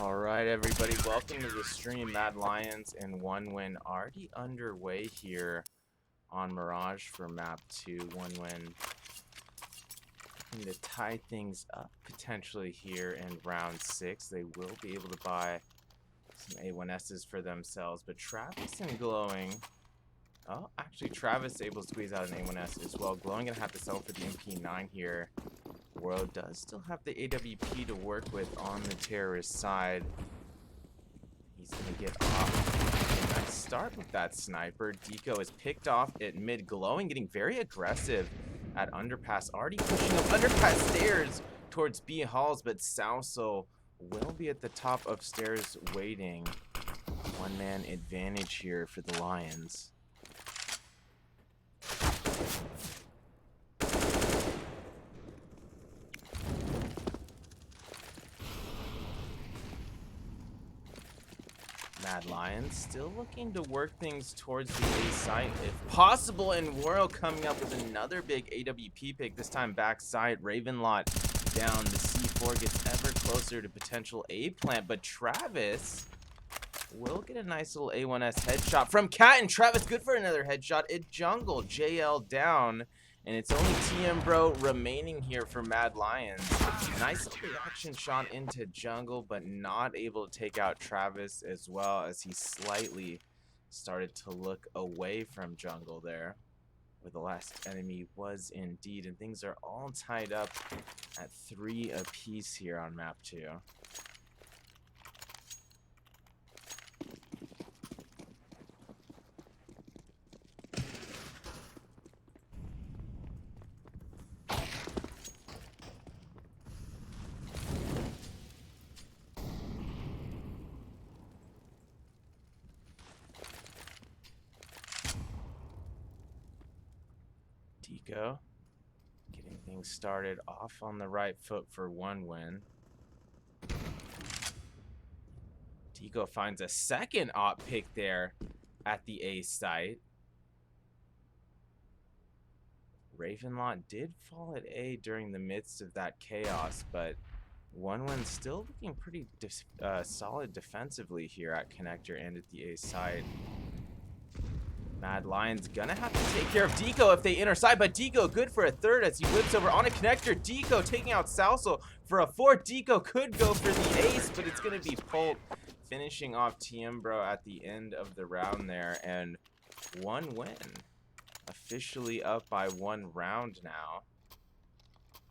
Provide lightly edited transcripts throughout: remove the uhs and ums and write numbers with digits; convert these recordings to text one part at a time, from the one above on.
All right, everybody, welcome to the stream. Mad Lions and one win already underway here on Mirage for map 2. One win looking to tie things up potentially here in round 6. They will be able to buy some A1Ss for themselves, but Travis and Glowing. Oh, actually, Travis able to squeeze out an A1S as well. Glowing gonna have to settle for the MP9 here. World does still have the AWP to work with on the terrorist side. He's gonna get off. Nice start with that sniper. Deco is picked off at mid. Glowing getting very aggressive at underpass. Already pushing up underpass stairs towards B halls, but Salso will be at the top of stairs waiting. One man advantage here for the Lions. Mad Lions still looking to work things towards the A site if possible, and Woro coming up with another big AWP pick, this time backside. Ravenlot down, the C4 gets ever closer to potential A plant, but Travis will get a nice little A1S headshot from Cat, and Travis good for another headshot at jungle. JL down, and it's only TM Bro remaining here for Mad Lions. Nice reaction shot into jungle, but not able to take out Travis as well, as he slightly started to look away from jungle there, where the last enemy was indeed. And things are all tied up at 3 apiece here on map 2. Deco getting things started off on the right foot for one win. Deco finds a second op pick there at the A site. Ravenlot did fall at A during the midst of that chaos, but one win still looking pretty solid defensively here at connector and at the A site. Mad Lions gonna have to take care of Deco if they enter side, but Deco good for a third as he whips over on a connector. Deco taking out Salso for a fourth. Deco could go for the ace, but it's gonna be Pulp finishing off TM Bro at the end of the round there, and one win. Officially up by 1 round now.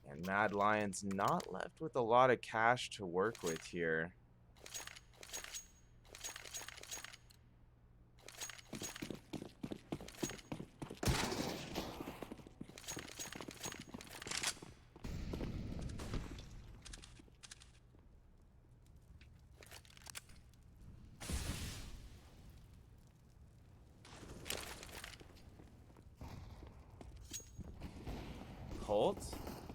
And Mad Lions not left with a lot of cash to work with here. Holt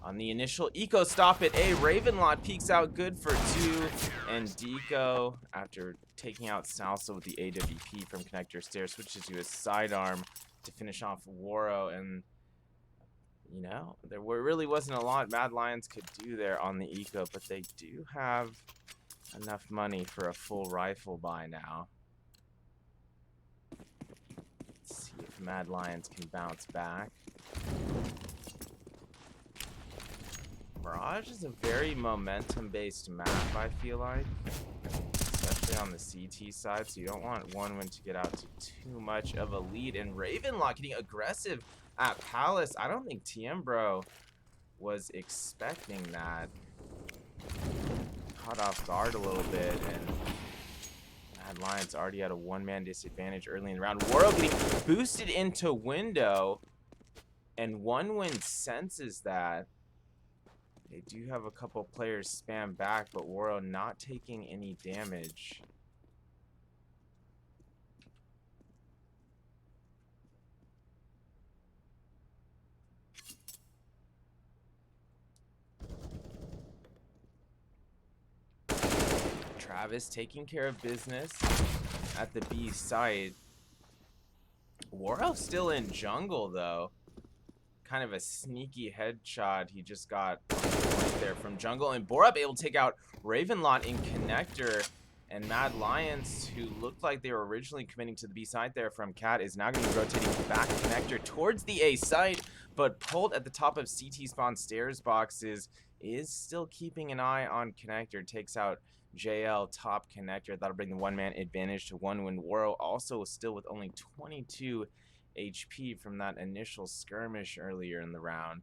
on the initial eco stop at A. Ravenlot peeks out good for 2, and Deco, after taking out Salsa with the AWP from connector stairs, switches to his sidearm to finish off Woro. And you know, there really wasn't a lot Mad Lions could do there on the eco, but they do have enough money for a full rifle buy now. Let's see if Mad Lions can bounce back. Mirage is a very momentum-based map, I feel like, especially on the CT side, so you don't want one win to get out to too much of a lead. And Ravenlot getting aggressive at Palace. I don't think TM Bro was expecting that. Caught off guard a little bit, and Mad Lions already had a one-man disadvantage early in the round. Woro getting boosted into window, and one win senses that. They do have a couple players spam back, but Woro not taking any damage. Travis taking care of business at the B site. Woro still in jungle though. Kind of a sneaky headshot he just got there from jungle, and Borup able to take out Ravenlot in connector. And Mad Lions, who looked like they were originally committing to the B side there from Cat, is now going to be rotating back connector towards the A site, but pulled at the top of CT spawn stairs boxes, is still keeping an eye on connector, takes out JL top connector. That'll bring the one-man advantage to OneWin. Woro also still with only 22 HP from that initial skirmish earlier in the round.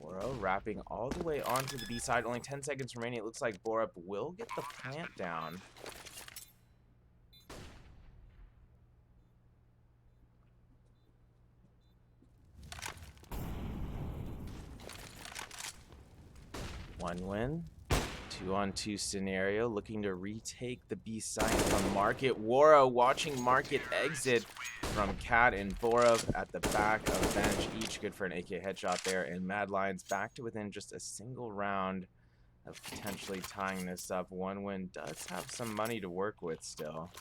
Woro wrapping all the way onto the B side. Only 10 seconds remaining. It looks like Borup will get the plant down. OneWin. 2-on-2 scenario, looking to retake the B side from Market. Woro watching Market exit from Cat and Borup at the back of bench, each good for an AK headshot there. And Mad Lions back to within just a single round of potentially tying this up. OneWin does have some money to work with still.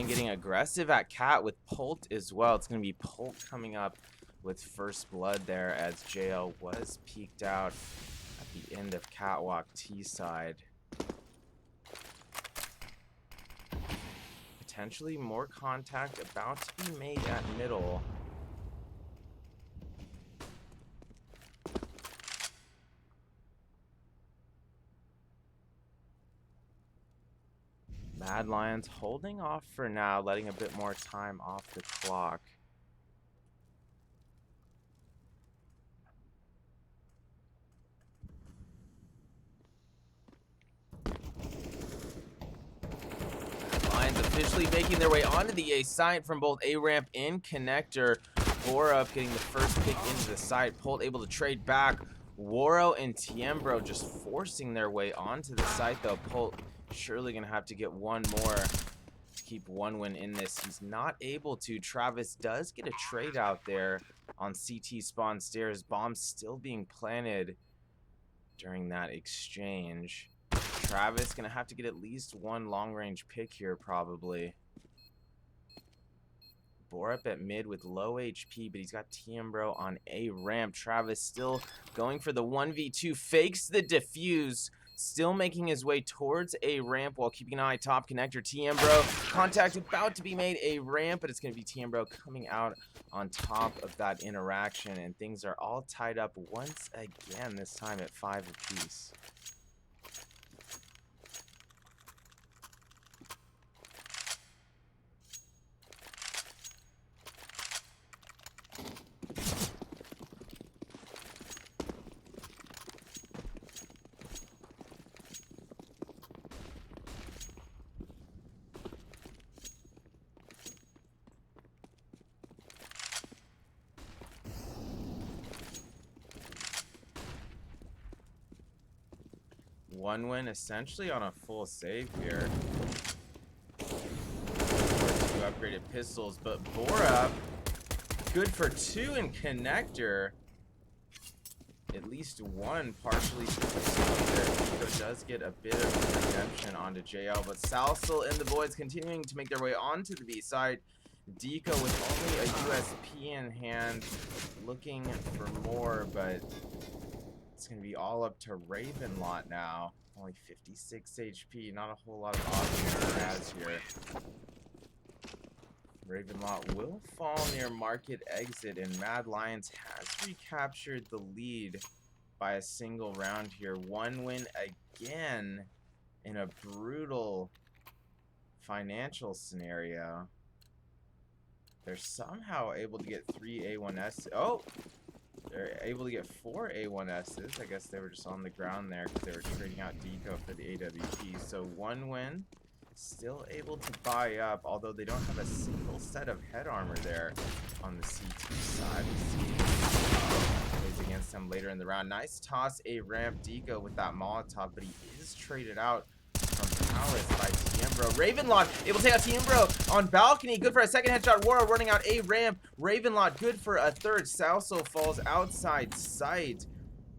Getting aggressive at Cat with Pult as well. It's going to be Pult coming up with first blood there, as JL was peeked out at the end of Catwalk T side. Potentially more contact about to be made at middle. Mad Lions holding off for now, letting a bit more time off the clock. Lions officially making their way onto the A site from both A ramp and connector. Borup getting the first pick into the site. Pult able to trade back. Woro and Tiembro just forcing their way onto the site though. Pult surely gonna have to get one more to keep OneWin in this. He's not able to. Travis does get a trade out there on CT spawn stairs. Bombs still being planted during that exchange. Travis gonna have to get at least one long range pick here probably. Borup at mid with low HP, but he's got Tiembro on A ramp. Travis still going for the 1v2, fakes the defuse. Still making his way towards A ramp while keeping an eye top connector. Tiembro, contact about to be made A ramp, but it's going to be Tiembro coming out on top of that interaction. And things are all tied up once again, this time at 5 apiece. OneWin essentially on a full save here. Two upgraded pistols, but Borup good for 2 in connector. At least one partially there. Pico does get a bit of redemption onto JL, but Salsal and the boys continuing to make their way onto the B side. Deco with only a USP in hand, looking for more, but it's going to be all up to Ravenlot now. Only 56 HP, not a whole lot of options he has here. Ravenlot will fall near Market exit, and Mad Lions has recaptured the lead by a single round here. OneWin again in a brutal financial scenario. They're somehow able to get 3 A1S. Oh! They're able to get 4 A1Ss. I guess they were just on the ground there because they were trading out Deco for the AWP. So OneWin still able to buy up, although they don't have a single set of head armor there on the CT side. We'll see plays against them later in in the round. Nice toss, a ramp Deco with that Molotov, but he is traded out from Palace by Tiembro. Ravenlot able to take out Tiembro on balcony. Good for a second headshot. Wara running out a ramp. Ravenlot good for a third. Salso falls outside sight.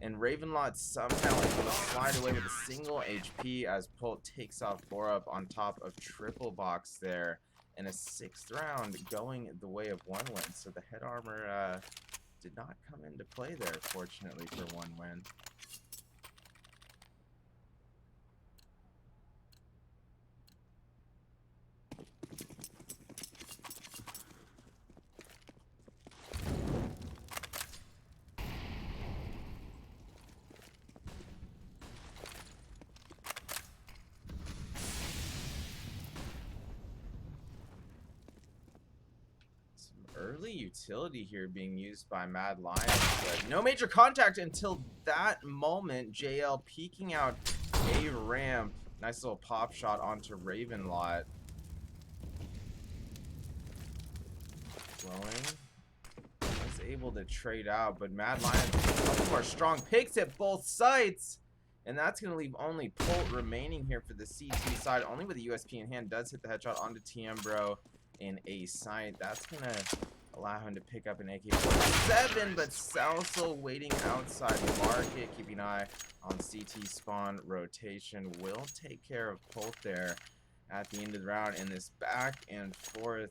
And Ravenlot somehow able to slide away with a single HP as Pult takes off Borup on top of triple box there. And a 6th round going the way of 1win. So the head armor did not come into play there, fortunately, for 1win. Early utility here being used by Mad Lions, but no major contact until that moment. JL peeking out a ramp. Nice little pop shot onto Ravenlot. Glowing was able to trade out, but Mad Lions a couple more strong picks at both sites. And that's going to leave only Pult remaining here for the CT side. Only with a USP in hand. Does hit the headshot onto Tiembro in a site. That's going to allow him to pick up an AK-47, but Salso waiting outside market, keeping an eye on CT spawn rotation. Will take care of Pult there at the end of the round. And this back and forth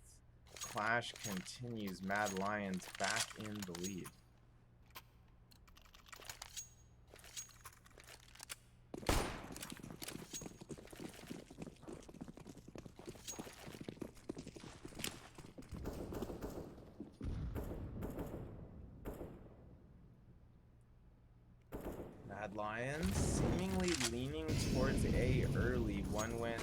clash continues. Mad Lions back in the lead. Mad Lions seemingly leaning towards A early. 1win,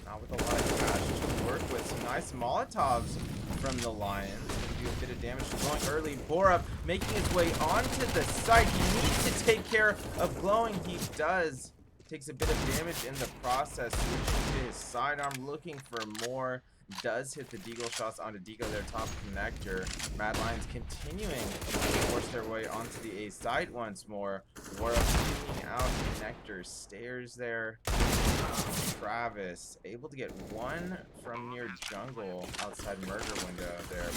not with a lot of cash to work with. Some nice Molotovs from the Lions. Do a bit of damage. Going early. Borup making his way onto the site. He needs to take care of Glowing. He does. Takes a bit of damage in the process. Switching to his sidearm, looking for more. Does hit the deagle shots onto Deco, their top connector. Mad Lions continuing to force their way onto the A side once more. World shooting out connector stairs there. Travis able to get one from near jungle outside murder window there.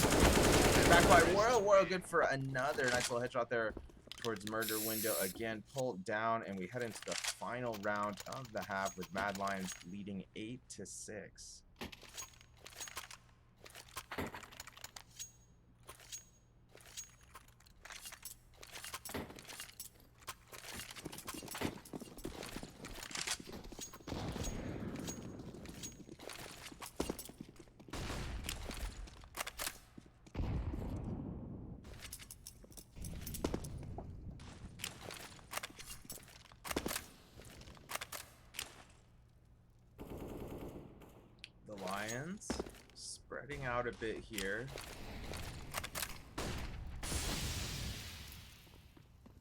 Back by World good for another nice little headshot there towards murder window. Again, pulled down, and we head into the final round of the half with Mad Lions leading 8-6. The Lions spreading out a bit here.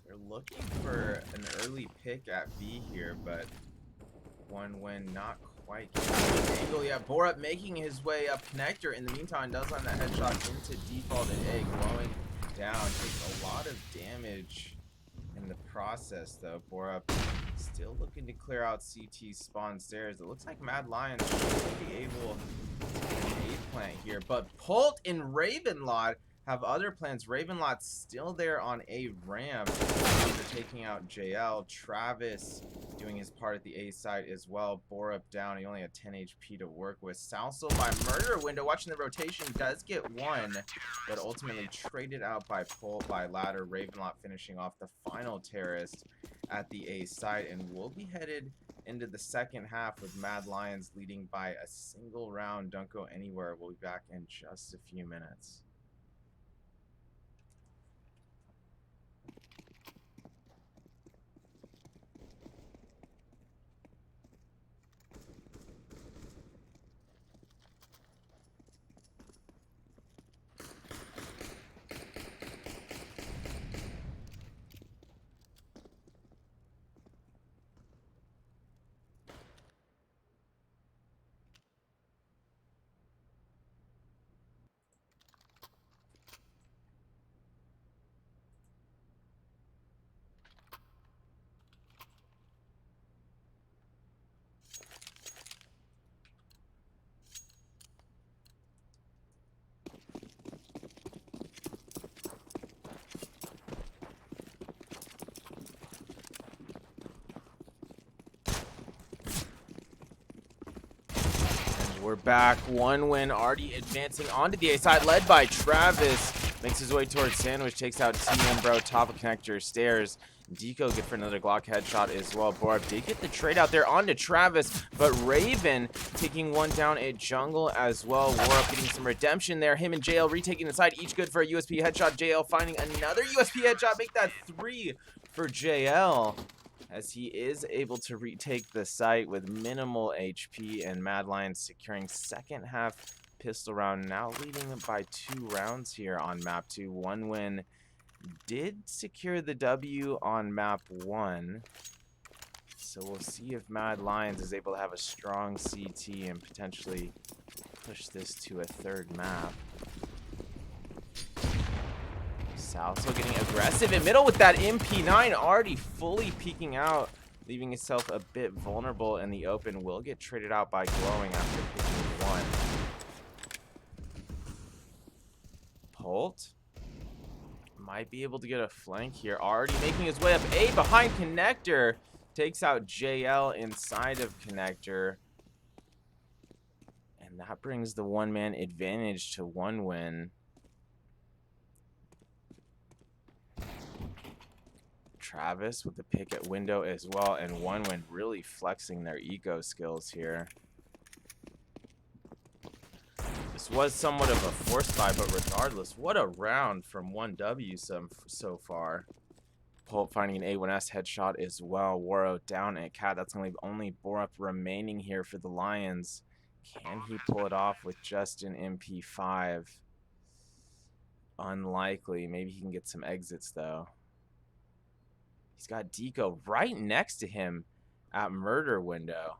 They're looking for an early pick at B here, but 1win not quite getting the angle. Yeah, Borup making his way up connector. In the meantime, does land that headshot into default and A. Glowing down. Takes a lot of damage in the process, though. Borup still looking to clear out CT spawn stairs. It looks like Mad Lions should be able to get an A plant here, but Pult and Ravenlot have other plans. Ravenlot's still there on a ramp after taking out JL. Travis doing his part at the A side as well. Borup down. He only had 10 HP to work with. Salso by murder window. Watching the rotation, does get one, but ultimately traded out by Pult by ladder. Ravenlot finishing off the final terrorist at the A side, and we'll be headed into the second half with Mad Lions leading by a single round. Don't go anywhere. We'll be back in just a few minutes. We're back. One win already advancing onto the A side, led by Travis. Makes his way towards Sandwich, takes out TM Bro, top of connector, stairs. Deco good for another Glock headshot as well. Borup did get the trade out there onto Travis, but Raven taking one down at Jungle as well. Borup getting some redemption there. Him and JL retaking the side, each good for a USP headshot. JL finding another USP headshot, make that 3 for JL, as he is able to retake the site with minimal HP, and Mad Lions securing second half pistol round, now leading them by 2 rounds here on map 2. One win did secure the W on map 1, so we'll see if Mad Lions is able to have a strong CT and potentially push this to a 3rd map. Salso getting aggressive in middle with that MP9, already fully peeking out, leaving himself a bit vulnerable in the open. Will get traded out by Glowing after picking 1. Polt might be able to get a flank here. Already making his way up A behind Connector. Takes out JL inside of Connector. And that brings the one-man advantage to one win. Travis with the pick at window as well, and one win really flexing their eco skills here. This was somewhat of a forced buy, but regardless, what a round from 1W so far. Pulp finding an A1S headshot as well. Waro down at Cat. That's going to leave only Borup remaining here for the Lions. Can he pull it off with just an MP5? Unlikely. Maybe he can get some exits, though. He's got Deco right next to him at murder window.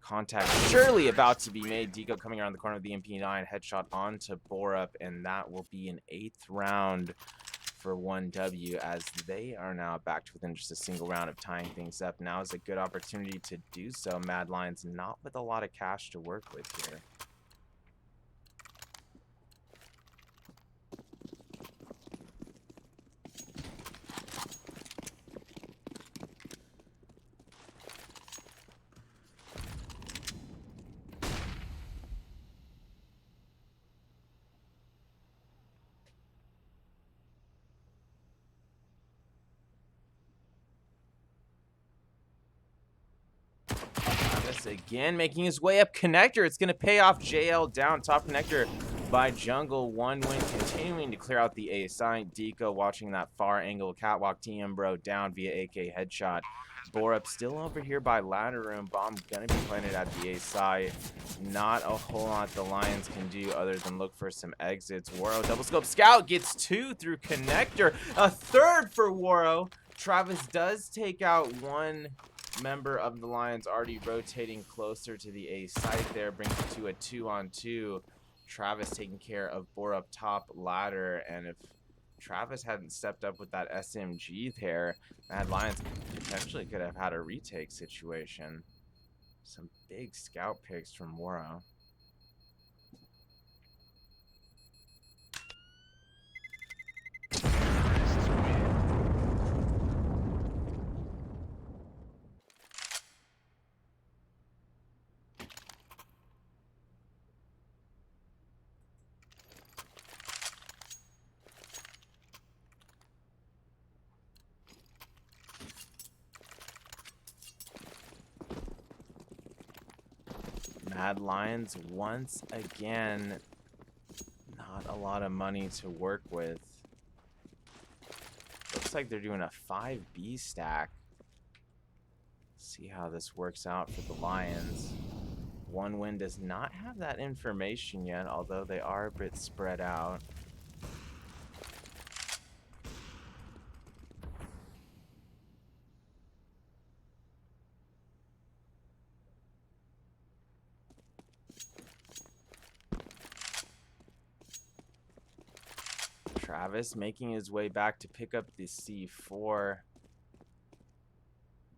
Contact surely about to be made. Deco coming around the corner of the MP9. Headshot onto Borup, and that will be an 8th round for 1W, as they are now back to within just a single round of tying things up. Now is a good opportunity to do so. Mad Lions not with a lot of cash to work with here. Again, making his way up Connector. It's going to pay off. JL down top Connector by Jungle. One win, continuing to clear out the A side. Deco watching that far angle catwalk. TM Bro down via AK headshot. Borup still over here by ladder room. Bomb going to be planted at the A side. Not a whole lot the Lions can do other than look for some exits. Waro double scope scout gets 2 through Connector. A 3rd for Waro. Travis does take out one member of the Lions, already rotating closer to the A site there, brings it to a 2-on-2. Travis taking care of Borup top ladder, and if Travis hadn't stepped up with that SMG there, Mad Lions potentially could have had a retake situation. Some big scout picks from Waro. Mad Lions once again, not a lot of money to work with. Looks like they're doing a 5B stack. See how this works out for the Lions. One win does not have that information yet, although they are a bit spread out. Travis making his way back to pick up the C4.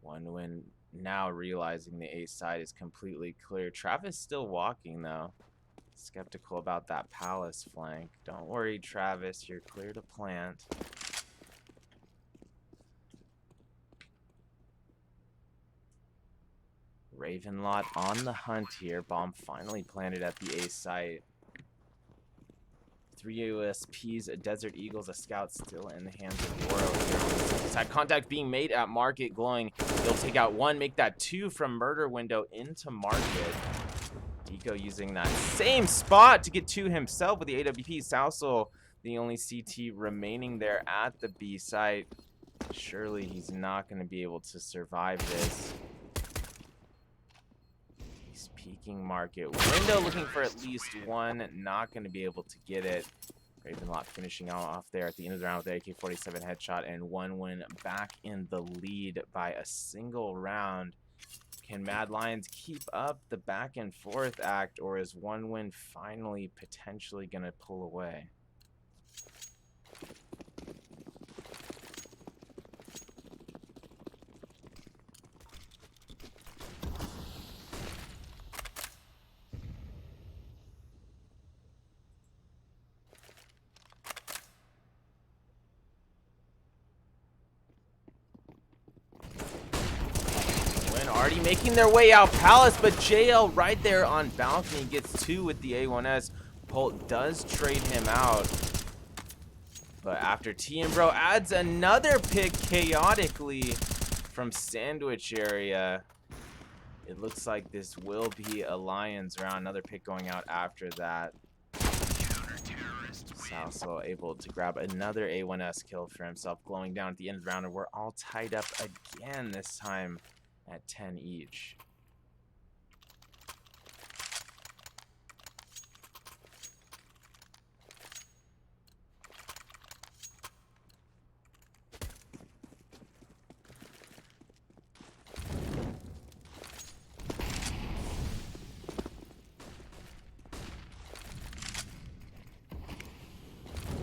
One win, now realizing the A side is completely clear. Travis still walking though. Skeptical about that Palace flank. Don't worry, Travis, you're clear to plant. Ravenlot on the hunt here. Bomb finally planted at the A site. 3 USPs, a Desert Eagles, a Scout still in the hands of Woro here. Side contact being made at Market. Glowing, he'll take out 1, make that 2 from Murder Window into Market. Deco using that same spot to get 2 himself with the AWP. Sousel, the only CT remaining there at the B site. Surely he's not going to be able to survive this. He's peeking Market. Window looking for at least 1. Not going to be able to get it. Ravenlot finishing off there at the end of the round with the AK-47 headshot. And OneWin back in the lead by a single round. Can Mad Lions keep up the back and forth act, or is OneWin finally potentially going to pull away? Already making their way out Palace, but JL right there on balcony gets 2 with the A1S. Polt does trade him out. But after TMBro adds another pick chaotically from Sandwich area, it looks like this will be a Lions round. Another pick going out after that. Sousel able to grab another A1S kill for himself, glowing down at the end of the round, and we're all tied up again this time at 10 each.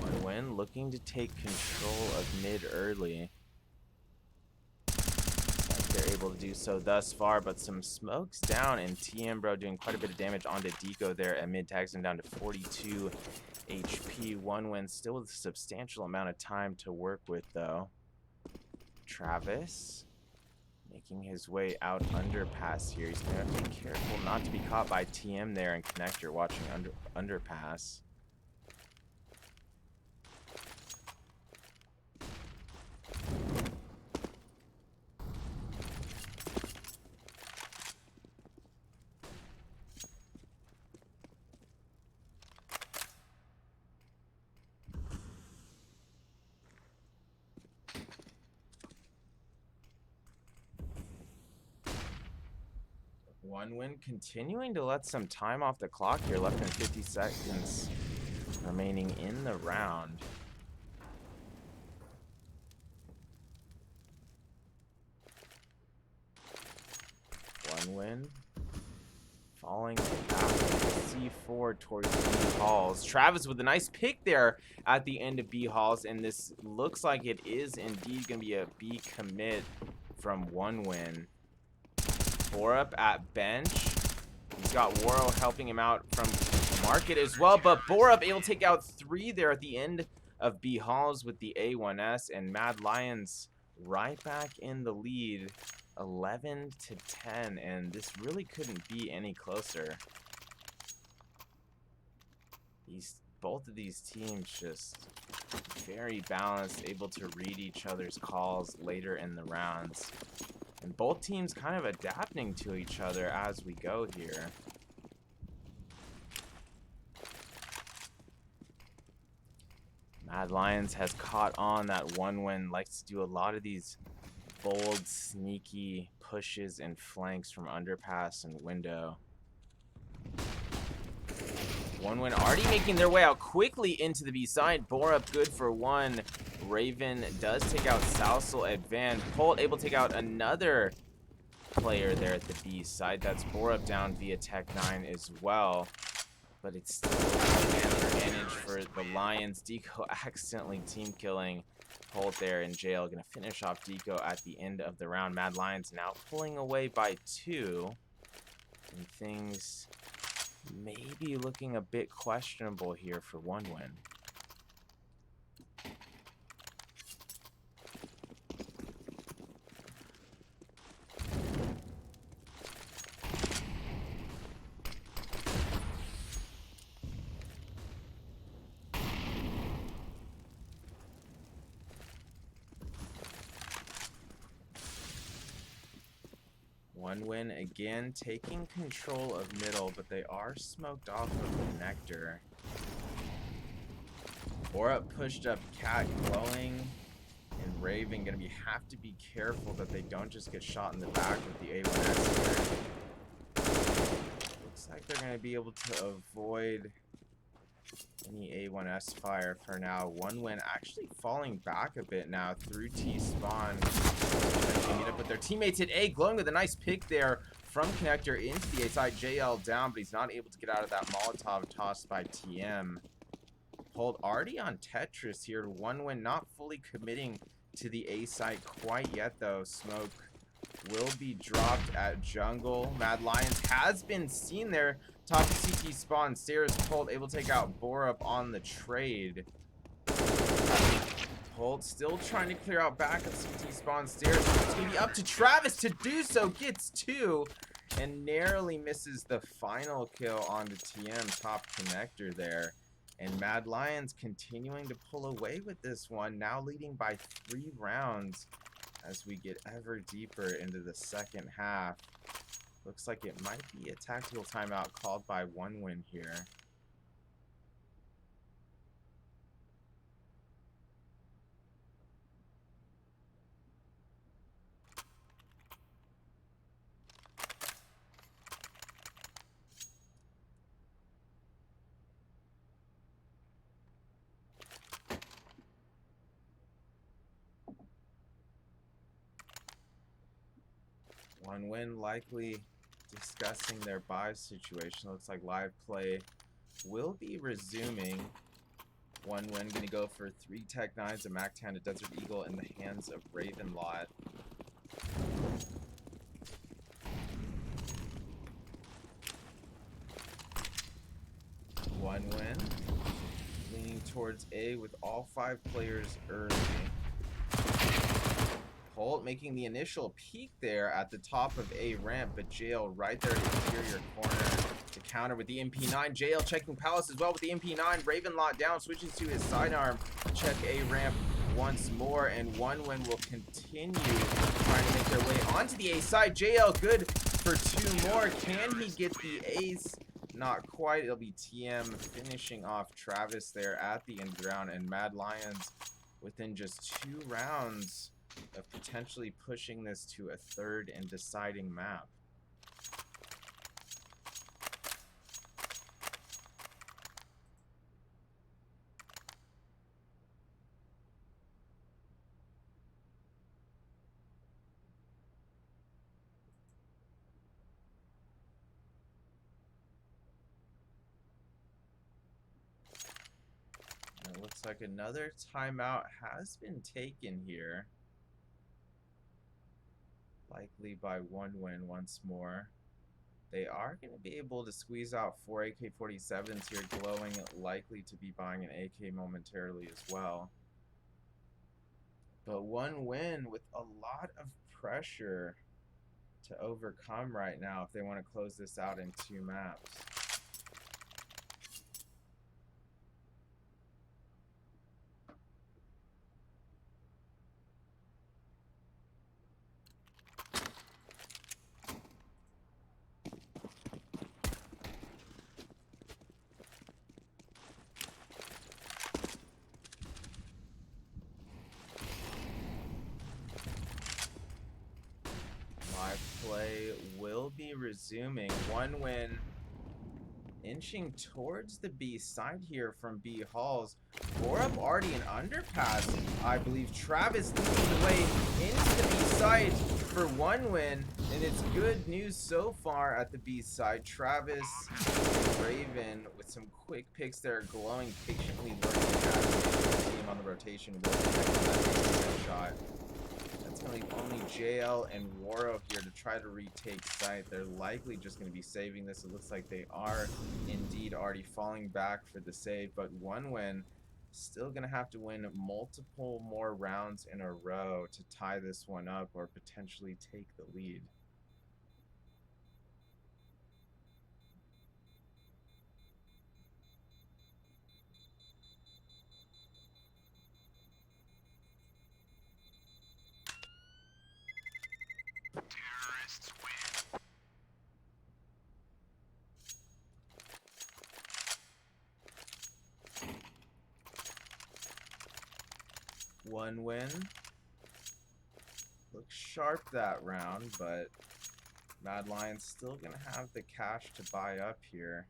OneWin looking to take control of mid early. They're able to do so thus far, but some smokes down, and TMBro doing quite a bit of damage onto Deco there at mid, tags him down to 42 HP. OneWin still with a substantial amount of time to work with, though. Travis making his way out underpass here. He's gonna have to be careful not to be caught by TM there, and Connector watching underpass. OneWin continuing to let some time off the clock here. Less than 50 seconds remaining in the round. OneWin falling back C4 towards B halls. Travis with a nice pick there at the end of B halls, and this looks like it is indeed going to be a B commit from OneWin. Borup at bench. He's got Woro helping him out from Market as well, but Borup able to take out 3 there at the end of B halls with the A1S, and Mad Lions right back in the lead, 11 to 10, and this really couldn't be any closer. Both of these teams just very balanced, able to read each other's calls later in the rounds. And both teams kind of adapting to each other as we go here. Mad Lions has caught on that OneWin likes to do a lot of these bold, sneaky pushes and flanks from underpass and window. OneWin already making their way out quickly into the B side. Borup good for 1. Raven does take out Sousel at Van. Polt able to take out another player there at the B side. That's Borup down via Tech 9 as well. But it's still an advantage for the Lions. Deco accidentally team killing Polt there in jail. Gonna finish off Deco at the end of the round. Mad Lions now pulling away by 2. And things may be looking a bit questionable here for OneWin. One win again, taking control of middle, but they are smoked off of connector. Borup pushed up Cat, glowing, and Raven gonna have to be careful that they don't just get shot in the back with the A1S here. Looks like they're gonna be able to avoid any A1S fire for now. One win actually falling back a bit now through T-spawn. They meet up with their teammates at A, glowing with a nice pick there from connector into the A side. JL down, but he's not able to get out of that Molotov tossed by TM. Hold already on Tetris here. One win not fully committing to the A site quite yet though. Smoke will be dropped at jungle. Mad Lions has been seen there. Top of CT spawn. Stairs Colt able to take out Borup on the trade. Colt still trying to clear out back of CT spawn. Stairs. It's going to be up to Travis to do so. Gets two and narrowly misses the final kill on the TM top connector there. And Mad Lions continuing to pull away with this one. Now leading by 3 rounds as we get ever deeper into the second half. Looks like it might be a tactical timeout called by One Win here. One Win likely discussing their buy situation. Looks like live play will be resuming. One Win gonna go for 3 Tech 9s, a MAC-10, a Desert Eagle in the hands of Ravenlot. One Win leaning towards A with all 5 players early. Colt making the initial peek there at the top of A ramp, but JL right there in the interior corner to counter with the MP9. JL checking Palace as well with the MP9. Ravenlot down, switches to his sidearm. Check A ramp once more, and One Win will continue trying to make their way onto the A side. JL good for 2 more. Can he get the ace? Not quite. It'll be TM finishing off Travis there at the end of the round, and Mad Lions within just 2 rounds of potentially pushing this to a 3rd and deciding map. And it looks like another timeout has been taken here. Likely by One Win once more. They are going to be able to squeeze out 4 AK-47s here, glowing, likely to be buying an AK momentarily as well. But One Win with a lot of pressure to overcome right now if they want to close this out in 2 maps. Live play will be resuming. One Win inching towards the B side here from B Halls. Borup already an underpass, I believe. Travis leading the way into the B side for One Win, and it's good news so far at the B side. Travis and Raven with some quick picks there, glowing, patiently lurking at the team on the rotation. Will that shot. That's going to be only JL and Waro here to try to retake site. They're likely just going to be saving this. It looks like they are indeed already falling back for the save, but One Win still going to have to win multiple more rounds in a row to tie this one up or potentially take the lead. Terrorists win. One win. Looks sharp that round, but Mad Lions still gonna have the cash to buy up here.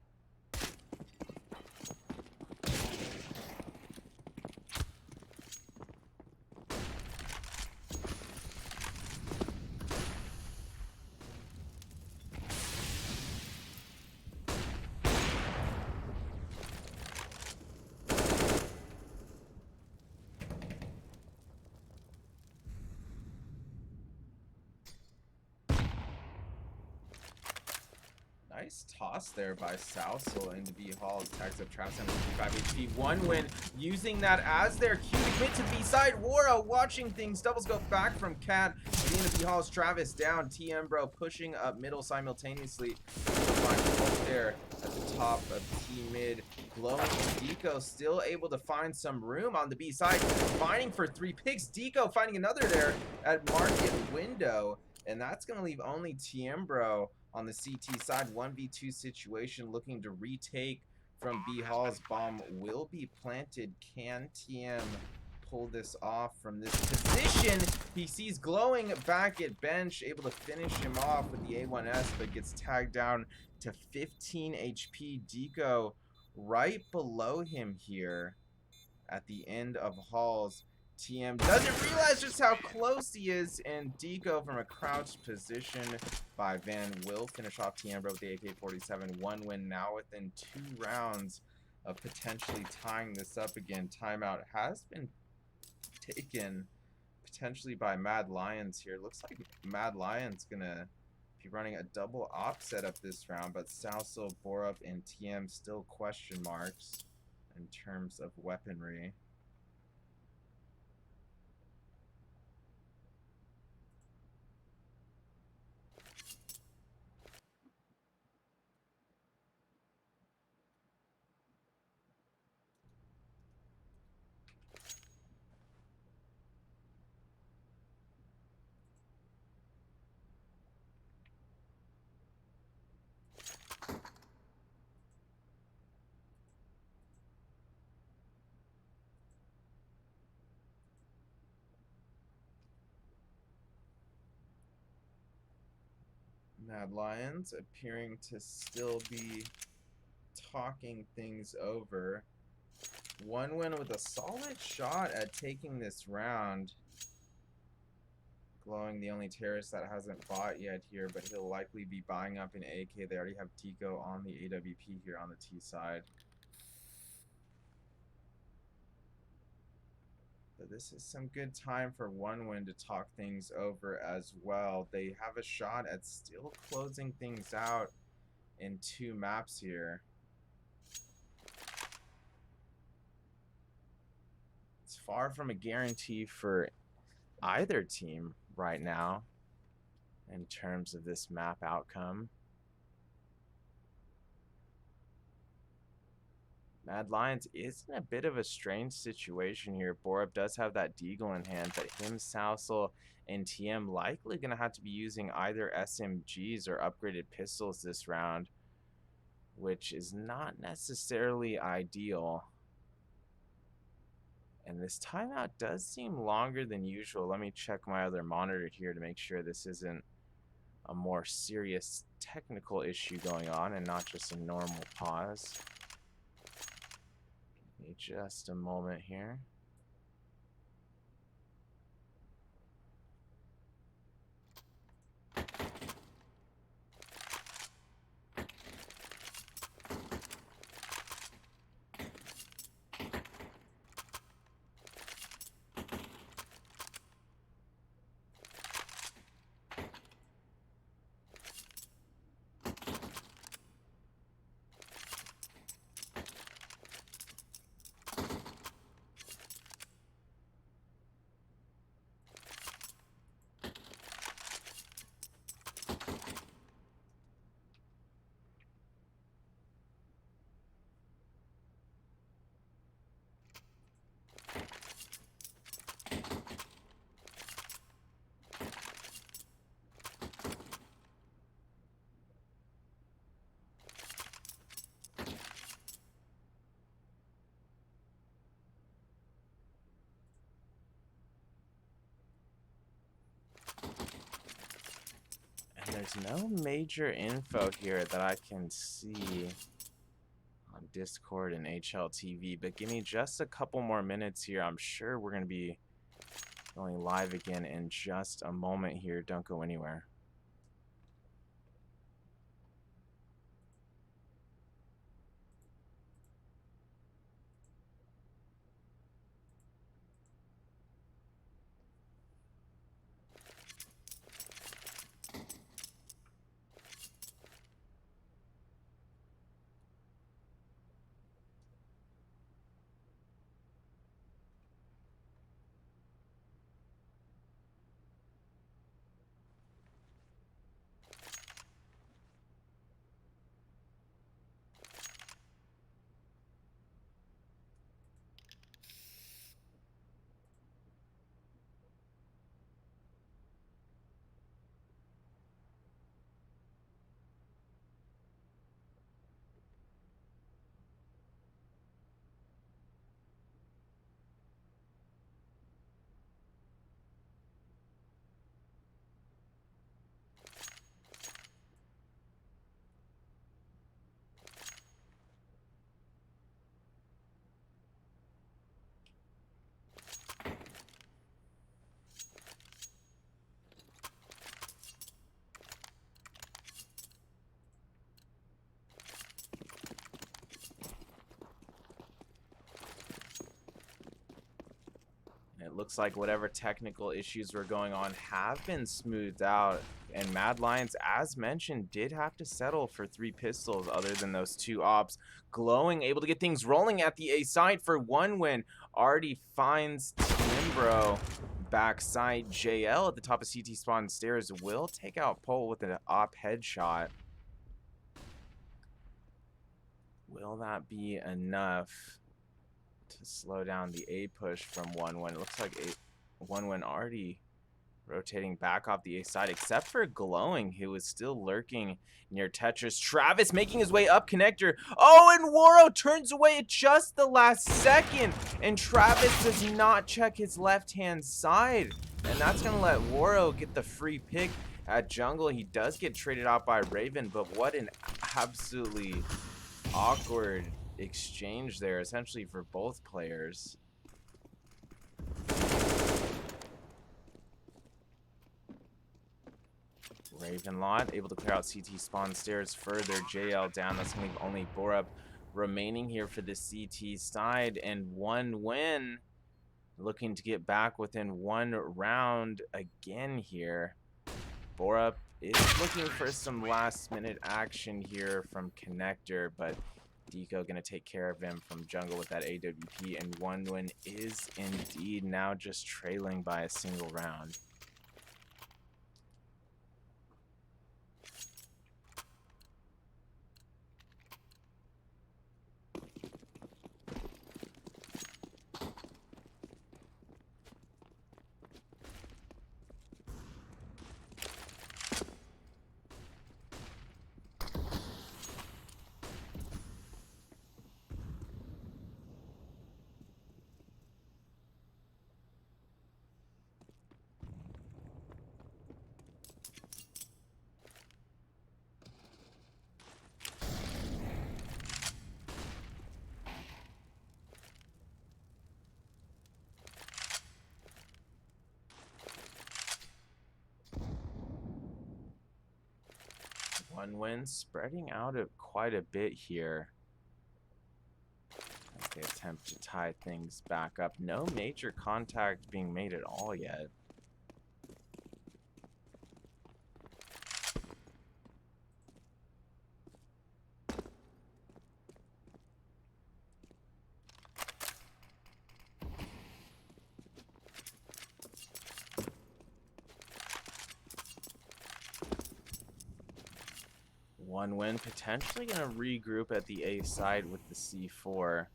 Nice toss there by Salsel into B Halls. Tags up Travis on 55 HP. One win using that as their cue to get to B side. Wara watching things. Doubles go back from Cat. At the end of B Halls, Travis down. TM Bro pushing up middle simultaneously. Find there at the top of T mid. Glowing Deco still able to find some room on the B side. Fighting for 3 picks. Deco finding another there at Market Window. And that's going to leave only TM Bro on the CT side. 1v2 situation, looking to retake from B Halls. Bomb will be planted. Can TM pull this off from this position? He sees Glowing back at bench, able to finish him off with the A1S, but gets tagged down to 15 HP. Deco right below him here at the end of Halls. TM doesn't realize just how close he is, and Deco from a crouched position by Van will finish off TM Bro with the AK-47. One win now within 2 rounds of potentially tying this up again. Timeout has been taken potentially by Mad Lions here. Looks like Mad Lions gonna be running a double op setup this round, but Salso, Borup, and TM still question marks in terms of weaponry. Mad Lions appearing to still be talking things over. One win with a solid shot at taking this round. Glowing, the only terrorist that hasn't bought yet here, but he'll likely be buying up an AK. They already have Deco on the AWP here on the T side. But this is some good time for One Win to talk things over as well. They have a shot at still closing things out in 2 maps here. It's far from a guarantee for either team right now in terms of this map outcome. Mad Lions is in a bit of a strange situation here. Borup does have that Deagle in hand, but him, Salsel, and TM likely going to have to be using either SMGs or upgraded pistols this round, which is not necessarily ideal. And this timeout does seem longer than usual. Let me check my other monitor here to make sure this isn't a more serious technical issue going on and not just a normal pause. Give me just a moment here. There's no major info here that I can see on Discord and HLTV, but give me just a couple more minutes here. I'm sure we're going to be going live again in just a moment here. Don't go anywhere. It looks like whatever technical issues were going on have been smoothed out. And Mad Lions, as mentioned, did have to settle for 3 pistols other than those 2 ops. Glowing, able to get things rolling at the A side for 1 win. Already finds Timbro backside. JL at the top of CT spawn stairs will take out Pole with an op headshot. Will that be enough to slow down the A push from 1-1? It looks like 1-1 already rotating back off the A side, except for Glowing, who is still lurking near Tetris. Travis making his way up connector. Oh, and Waro turns away at just the last second, and Travis does not check his left-hand side, and that's going to let Waro get the free pick at jungle. He does get traded out by Raven, but what an absolutely awkward exchange there, essentially, for both players. Ravenlot able to clear out CT spawn stairs further. JL down. That's going to leave only Borup remaining here for the CT side, and 1 win looking to get back within 1 round again here. Borup is looking for some last minute action here from Connector, but Deco gonna take care of him from jungle with that AWP, and 1 win is indeed now just trailing by a single round. One win, spreading out quite a bit here as they attempt to tie things back up. No major contact being made at all yet. One win, potentially going to regroup at the A side with the C4.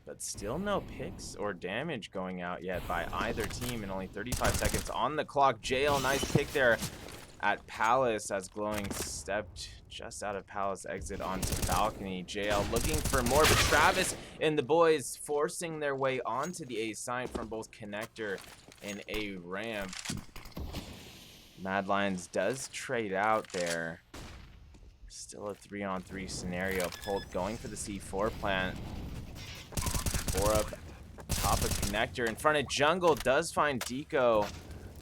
But still no picks or damage going out yet by either team, and only 35 seconds on the clock. JL, nice pick there at Palace as Glowing stepped just out of Palace exit onto balcony. JL looking for more, but Travis and the boys forcing their way onto the A side from both Connector and A ramp. Mad Lions does trade out there. Still a 3-on-3 scenario. Polt going for the C4 plant. Borup top of connector in front of jungle. Does find Deco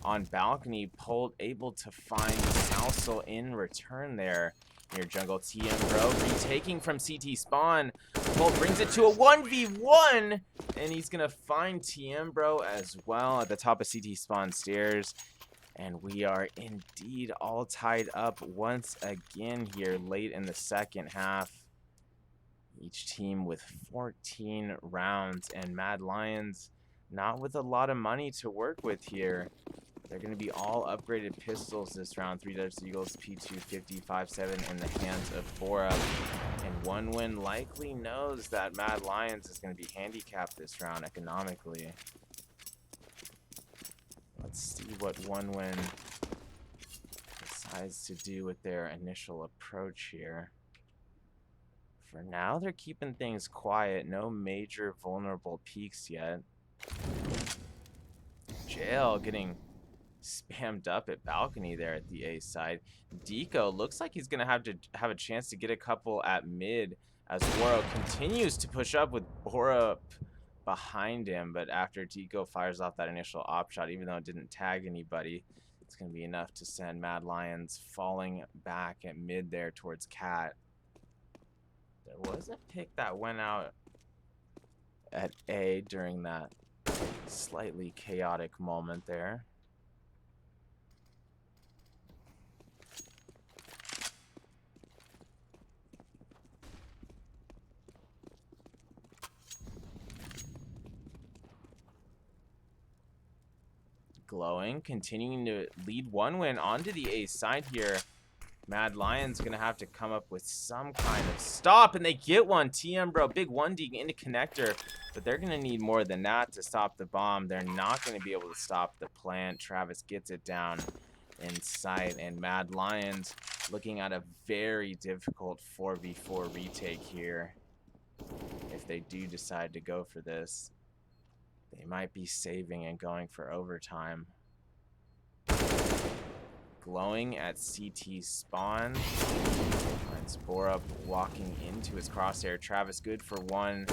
on balcony. Polt able to find Salsel in return there. Near jungle, TM Bro retaking from CT spawn. Polt brings it to a 1v1, and he's gonna find TM Bro as well at the top of CT spawn stairs. And we are indeed all tied up once again here late in the second half. Each team with 14 rounds, and Mad Lions not with a lot of money to work with here. They're going to be all upgraded pistols this round. 3 Dutch Eagles, P250, 5.7 in the hands of Borup. And OneWin likely knows that Mad Lions is going to be handicapped this round economically. Let's see what OneWin decides to do with their initial approach here. For now, they're keeping things quiet. No major vulnerable peaks yet. Jail getting spammed up at balcony there at the A side. Deco looks like he's going to have a chance to get a couple at mid as Woro continues to push up with Borup behind him. But after Deco fires off that initial op shot, even though it didn't tag anybody, it's going to be enough to send Mad Lions falling back at mid there towards Cat. There was a pick that went out at A during that slightly chaotic moment there. Glowing, continuing to lead OneWin onto the A side here. Mad Lions gonna have to come up with some kind of stop, and they get one. TM Bro, big 1D into connector, but they're gonna need more than that to stop the bomb. They're not gonna be able to stop the plant. Travis gets it down in sight, and Mad Lions looking at a very difficult 4v4 retake here. If they do decide to go for this, they might be saving and going for overtime. Glowing at CT spawn. Finds Borup walking into his crosshair. Travis good for one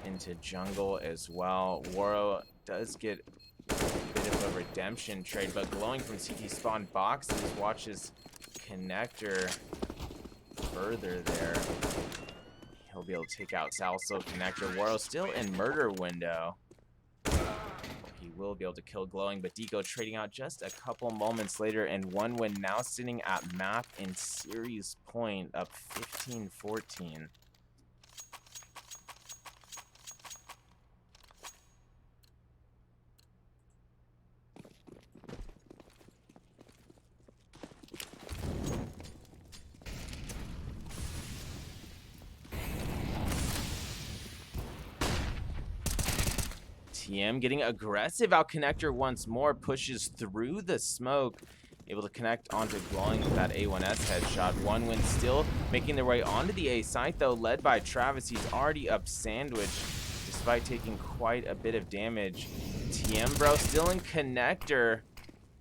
into jungle as well. Woro does get a bit of a redemption trade, but Glowing from CT spawn boxes, watches connector further there. He'll be able to take out Salso connector. Woro still in murder window. He will be able to kill Glowing, but Deco trading out just a couple moments later, and OneWin now sitting at map in series point, up 15-14. TM getting aggressive out connector once more, pushes through the smoke, able to connect onto Glowing with that A1S headshot. OneWin still making their way onto the A site though, led by Travis. He's already up sandwich despite taking quite a bit of damage. TM Bro still in connector,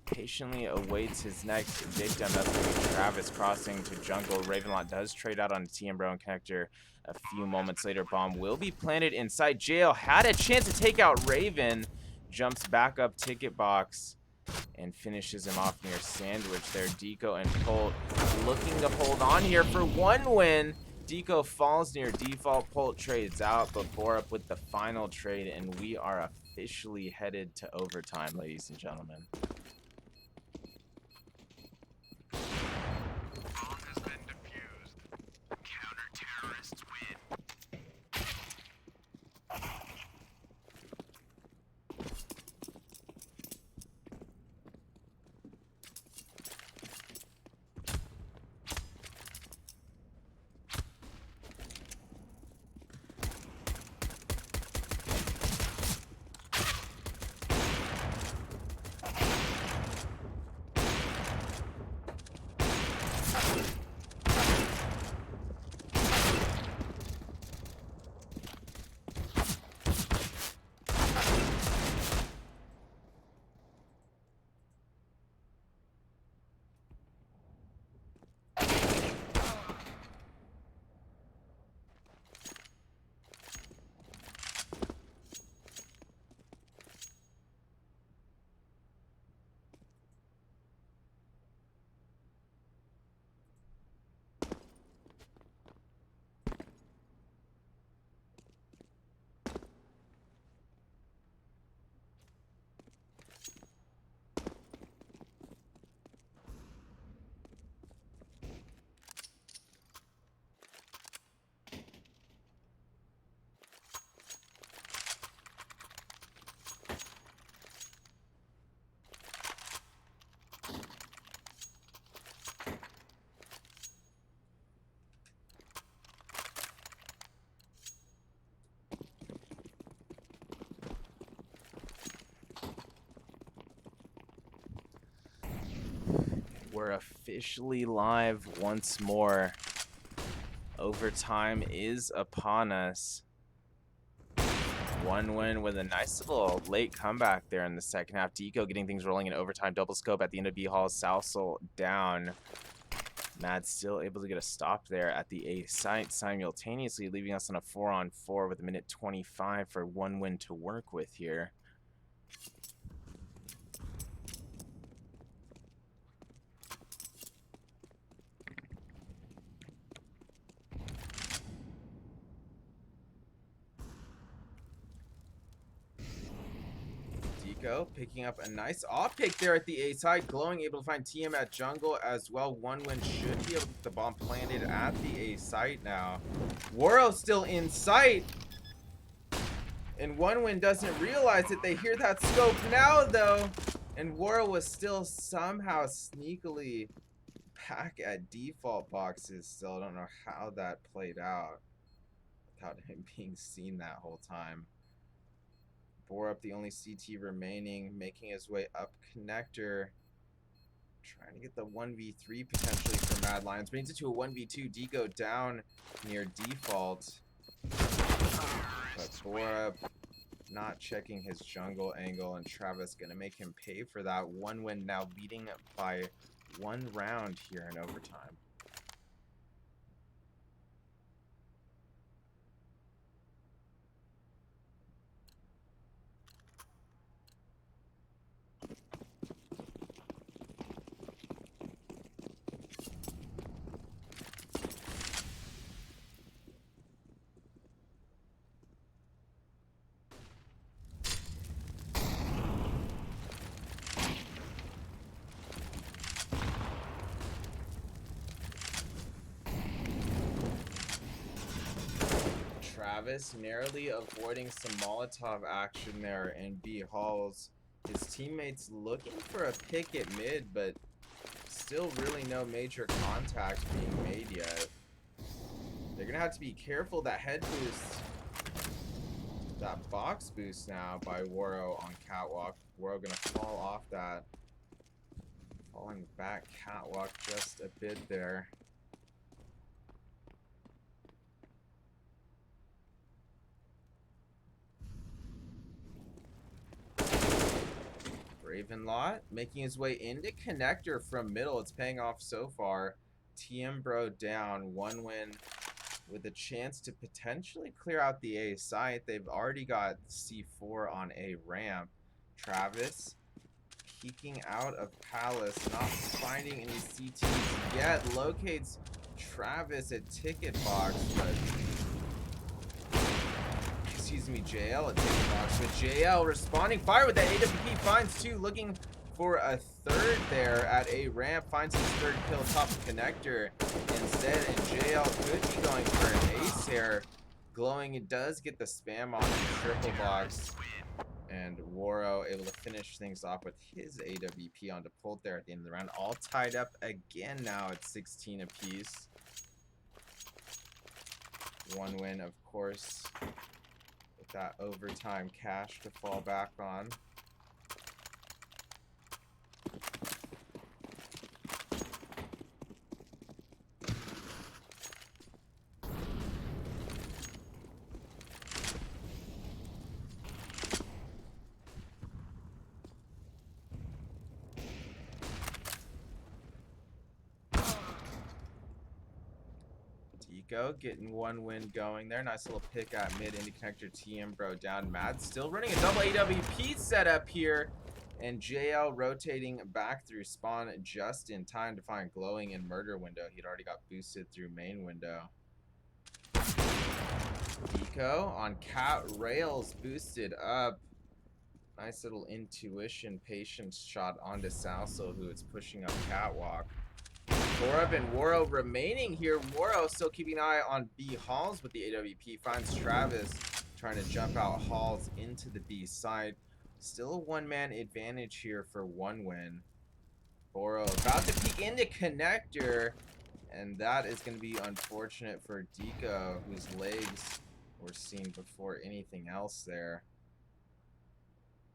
patiently awaits his next victim. That's going to be Travis crossing to jungle. Ravenlock does trade out on TM Bro and connector. A few moments later, bomb will be planted inside jail. Had a chance to take out Raven. Jumps back up ticket box and finishes him off near sandwich there. Deco and Polt looking to hold on here for OneWin. Deco falls near default. Polt trades out, but Borup with the final trade, and we are officially headed to overtime, ladies and gentlemen. We're officially live once more. Overtime is upon us. One win with a nice little late comeback there in the second half. Deco getting things rolling in overtime. Double scope at the end of B Hall. Salsel down. Mad still able to get a stop there at the A site simultaneously, leaving us on a 4-on-4 with a minute 25 for one win to work with here. Deco picking up a nice off pick there at the A side. Glowing able to find TM at jungle as well. One win should be able to get the bomb planted at the A site now. Woro still in sight. And One Win doesn't realize it. They hear that scope now though. And Woro was still somehow sneakily back at default boxes still. I don't know how that played out without him being seen that whole time. Borup, the only CT remaining, making his way up connector. Trying to get the 1v3 potentially for Mad Lions. Brings it to a 1v2. Deco down near default. But Borup not checking his jungle angle, and Travis gonna make him pay for that. One win now leading by 1 round here in overtime. Travis narrowly avoiding some Molotov action there in B Halls. His teammates looking for a pick at mid, but still really no major contact being made yet. They're gonna have to be careful. That head boost, that box boost now by Woro on Catwalk. Woro gonna fall off that. Falling back Catwalk just a bit there. Ravenlot making his way into connector from middle. It's paying off so far. TM Bro down. One win with a chance to potentially clear out the A site. They've already got C4 on A ramp. Travis peeking out of Palace, not finding any CTs yet. Locates Travis at Ticket Box, but excuse me, JL at Ticket Box. But JL responding fire with that AWP, finds 2, looking for a third there at A ramp, finds his third kill top connector instead, and JL could be going for an ace here. Glowing, it does get the spam on triple box, and Woro able to finish things off with his AWP onto Pult there at the end of the round. All tied up again now at 16 apiece. One win, of course, with that overtime cash to fall back on. Deco getting one win going there. Nice little pick at mid into connector. TM Bro down. Mad still running a double AWP setup here. And JL rotating back through spawn just in time to find Glowing in murder window. He'd already got boosted through main window. Deco on cat rails boosted up. Nice little intuition patience shot onto Salso, who is pushing up catwalk. Borup and Woro remaining here. Woro still keeping an eye on B Halls with the AWP. Finds Travis trying to jump out Halls into the B side. Still a one-man advantage here for one win. Boro about to peek into connector, and that is going to be unfortunate for Deco, whose legs were seen before anything else there.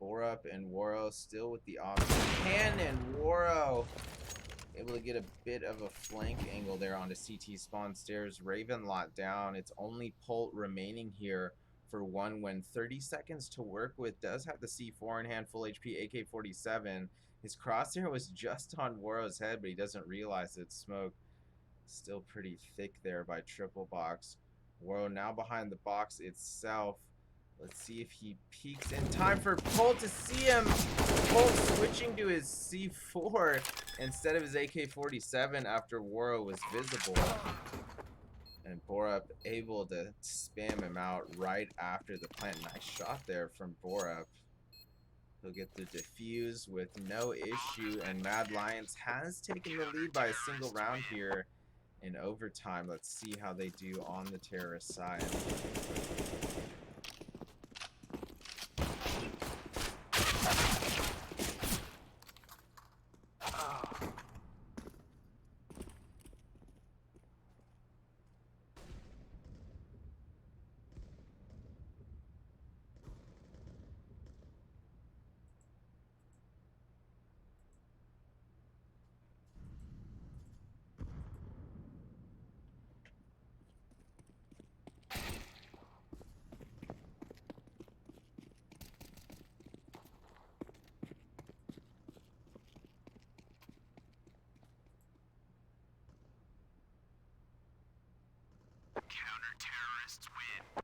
Borup and Woro still with the option. Cannon, Woro able to get a bit of a flank angle there onto CT spawn stairs. Raven locked down. It's only Polt remaining here for one when 30 seconds to work with. Does have the C4 in hand, full HP, AK-47. His crosshair was just on Woro's head, but he doesn't realize it's smoke. Still pretty thick there by Triple Box. Woro now behind the box itself. Let's see if he peeks in time for Polt to see him. Polt switching to his C4 instead of his AK-47 after Woro was visible. And Borup able to spam him out right after the plant. Nice shot there from Borup. He'll get the defuse with no issue, and Mad Lions has taken the lead by a single round here in overtime. Let's see how they do on the terrorist side. Counter-terrorists win.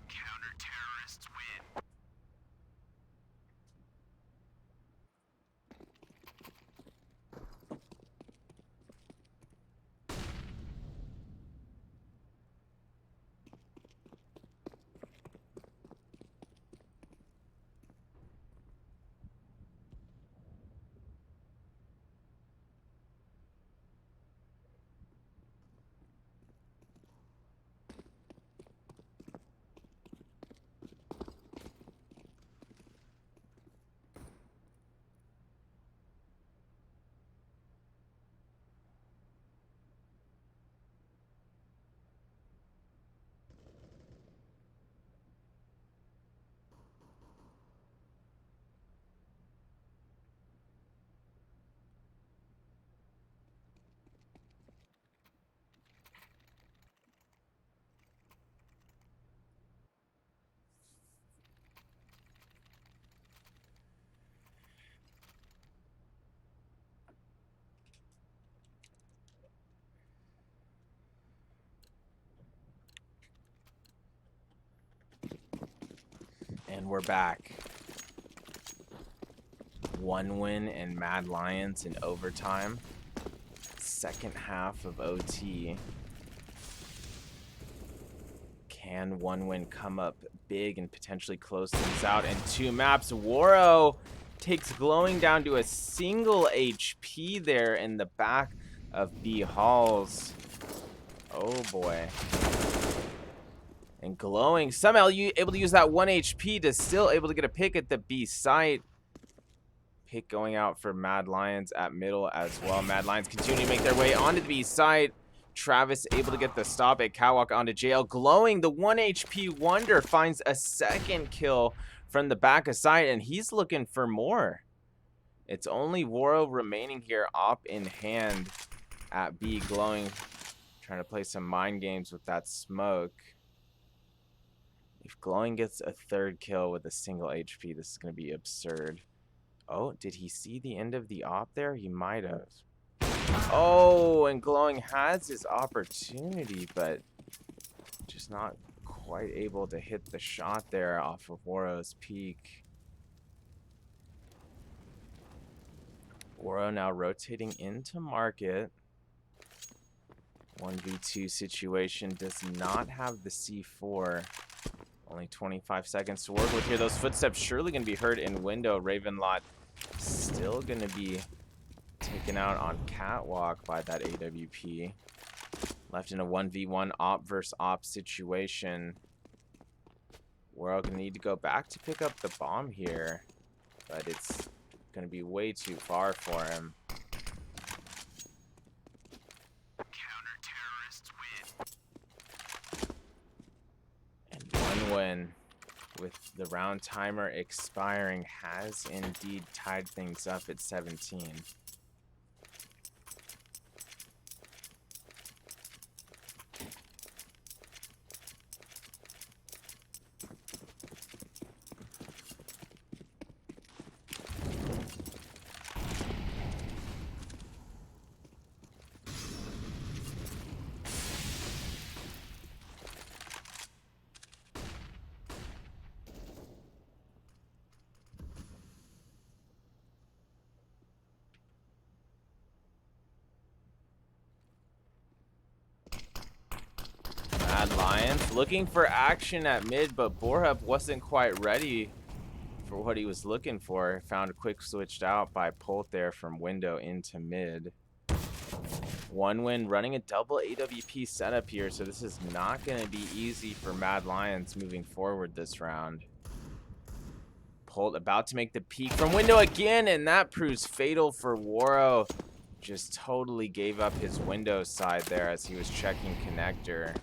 Counter-terrorists win. And we're back. One win and Mad Lions in overtime. Second half of OT. Can one win come up big and potentially close things out in two maps? Woro takes Glowing down to a single HP there in the back of B Halls. Oh boy. And Glowing somehow able to use that 1 HP to still able to get a pick at the B site. Pick going out for Mad Lions at middle as well. Mad Lions continue to make their way onto the B site. Travis able to get the stop at Catwalk onto JL. Glowing, the 1 HP wonder, finds a second kill from the back of site, and he's looking for more. It's only Woro remaining here, op in hand at B. Glowing trying to play some mind games with that smoke. If Glowing gets a third kill with a single HP, this is going to be absurd. Oh, did he see the end of the op there? He might have. Oh, and Glowing has his opportunity, but just not quite able to hit the shot there off of Woro's peak. Woro now rotating into market. 1v2 situation, does not have the C4. Only 25 seconds to work with here. Those footsteps surely going to be heard in window. Ravenlot still going to be taken out on catwalk by that AWP. Left in a 1v1 op versus op situation. We're going to need to go back to pick up the bomb here, but it's going to be way too far for him. Counter-terrorists win. And one win, with the round timer expiring, has indeed tied things up at 17. Mad Lions looking for action at mid, but Borup wasn't quite ready for what he was looking for. Found a quick switched out by Polt there from window into mid. One win running a double AWP setup here, so this is not going to be easy for Mad Lions moving forward this round. Polt about to make the peek from window again, and that proves fatal for Waro. Just totally gave up his window side there as he was checking connector.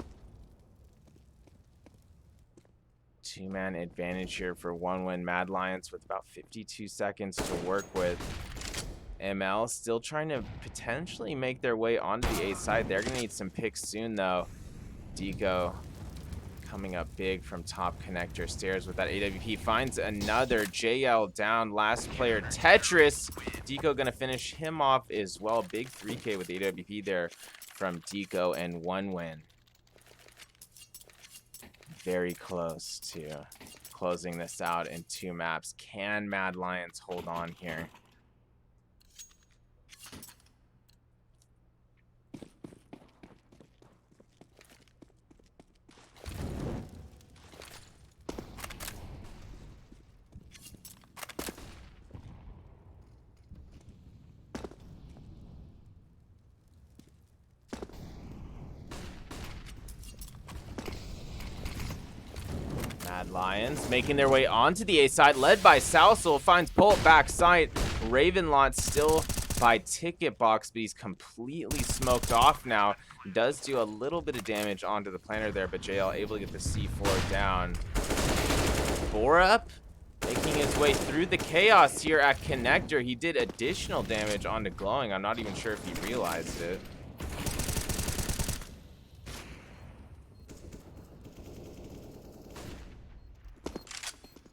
Two-man advantage here for one win. Mad Lions with about 52 seconds to work with. ML still trying to potentially make their way onto the A side. They're going to need some picks soon, though. Deco coming up big from top connector stairs with that AWP. Finds another. JL down. Last player, Tetris. Deco going to finish him off as well. Big 3K with AWP there from Deco, and one win. Very close to closing this out in 2 maps. Can Mad Lions hold on here? Mad Lions making their way onto the A side, led by Salsel. Finds Polt backside. Ravenlot still by ticket box, but he's completely smoked off now. Does do a little bit of damage onto the planter there, but JL able to get the C4 down. Borup making his way through the chaos here at connector. He did additional damage onto Glowing. I'm not even sure if he realized it.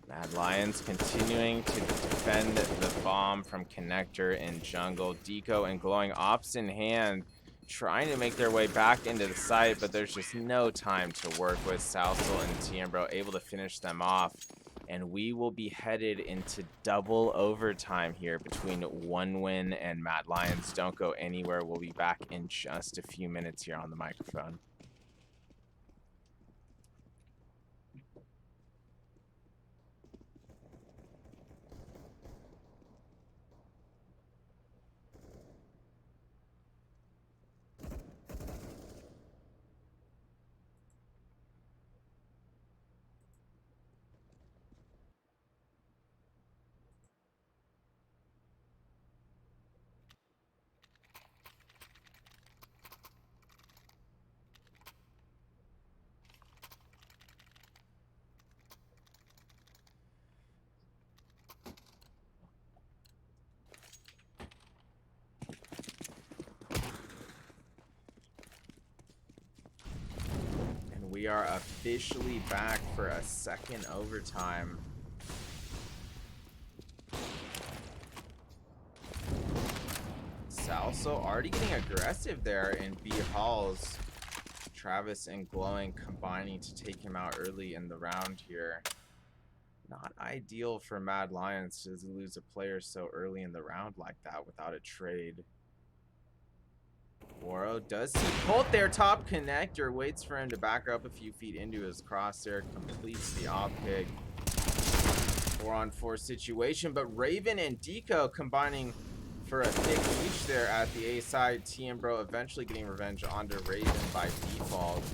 Mad Lions continuing to defend the bomb from connector and jungle. Deco and Glowing ops in hand, trying to make their way back into the site, but there's just no time to work with. Salsel and Tiembro able to finish them off, and we will be headed into double overtime here between One Win and Mad Lions. Don't go anywhere. We'll be back in just a few minutes here on the microphone. We are officially back for a second overtime. Salso already getting aggressive there in B halls. Travis and Glowing combining to take him out early in the round here. Not ideal for Mad Lions to lose a player so early in the round like that without a trade. Boro does see Colt there, top connector, waits for him to back her up a few feet into his crosshair, completes the op pick. 4-on-4 situation, but Raven and Deco combining for a big each there at the A side. TM eventually getting revenge onto Raven by default.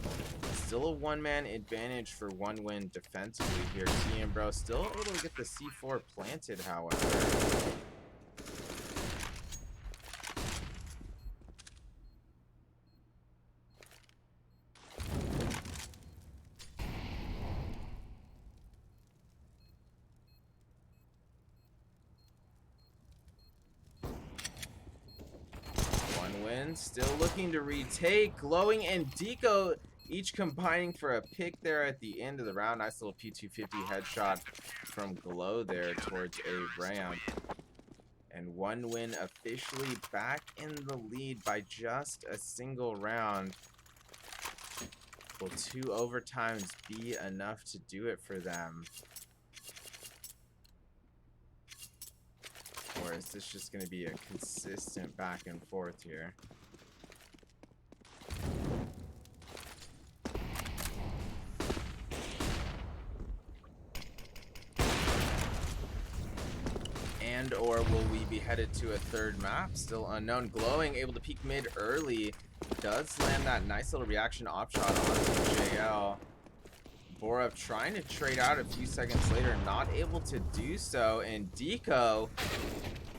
Still a one-man advantage for one win defensively here. TM still able to get the C4 planted, however. 1win still looking to retake. Glowing and Deco each combining for a pick there at the end of the round. Nice little P250 headshot from Glow there towards a ramp. And 1win officially back in the lead by just a single round. Will 2 overtimes be enough to do it for them? Or is this just going to be a consistent back and forth here? And or will we be headed to a third map? Still unknown. Glowing able to peek mid early. Does land that nice little reaction op shot onto JL. Borup trying to trade out a few seconds later, not able to do so. And Deco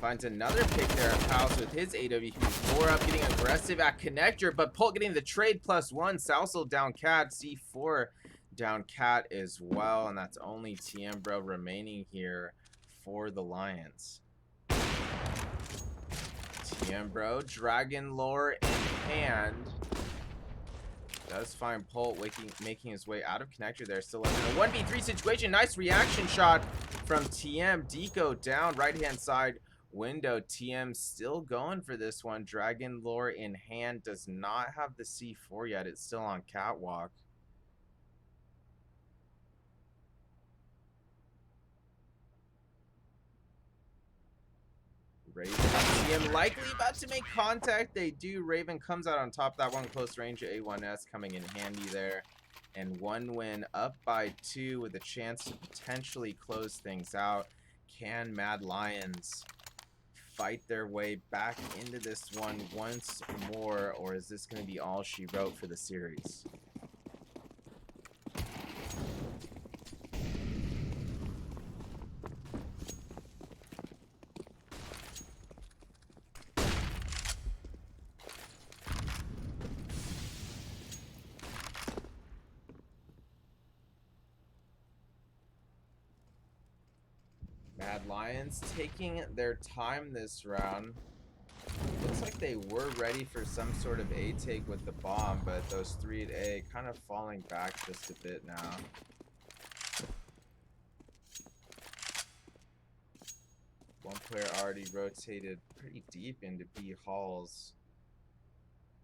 finds another pick there at Palace with his AWP. Borup getting aggressive at connector, but Pult getting the trade +1. Salsel down Cat, C4 down Cat as well. And that's only Tiembro remaining here for the Lions. Tiembro, Dragon Lore in hand. Does find Pult making his way out of connector there. Still in a 1v3 situation. Nice reaction shot from TM. Deco down right hand side window. TM still going for this one. Dragon Lore in hand. Does not have the C4 yet. It's still on catwalk. Raven and TM likely about to make contact. They do. Raven comes out on top. That one close range A1S coming in handy there. And 1win up by 2 with a chance to potentially close things out. Can Mad Lions fight their way back into this one once more? Or is this going to be all she wrote for the series? Mad Lions taking their time this round. Looks like they were ready for some sort of A take with the bomb, but those 3 at A kind of falling back just a bit now. One player already rotated pretty deep into B halls.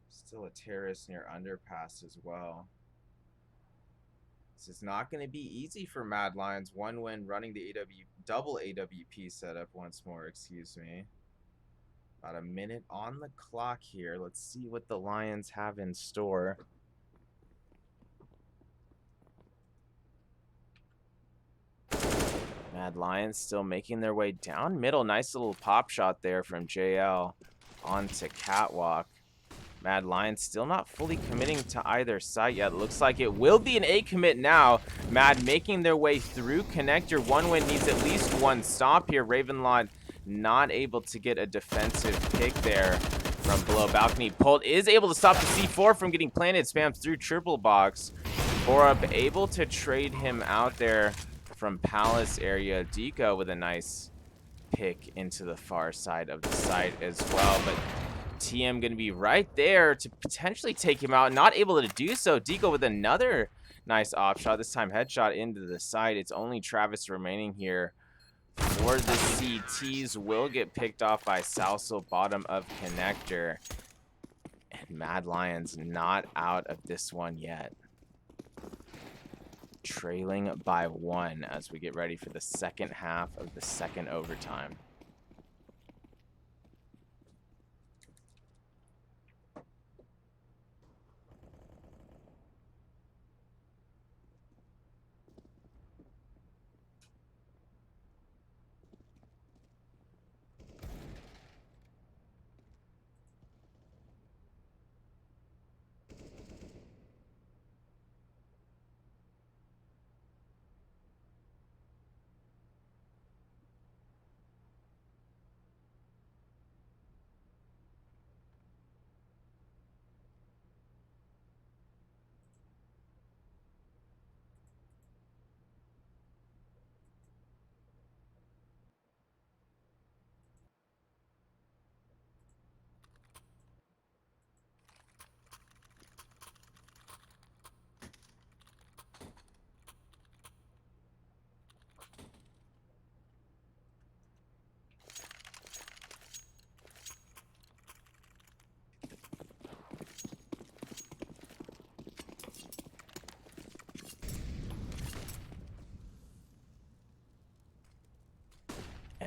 Still a terrace near underpass as well. This is not going to be easy for Mad Lions. 1win running the double AWP setup once more, excuse me. About a minute on the clock here. Let's see what the Lions have in store. Mad Lions still making their way down middle. Nice little pop shot there from JL onto catwalk. Mad Lions still not fully committing to either site yet. Looks like it will be an A commit now. Mad making their way through connector. 1win needs at least one stop here. Ravenlot not able to get a defensive pick there from below balcony. Pult is able to stop the C4 from getting planted. Spams through triple box. Borup able to trade him out there from Palace area. Deco with a nice pick into the far side of the site as well. But TM going to be right there to potentially take him out. Not able to do so. Deco with another nice op shot. This time headshot into the side. It's only Travis remaining here for the CTs. Will get picked off by Salso, bottom of connector. And Mad Lions not out of this one yet. Trailing by 1 as we get ready for the second half of the second overtime.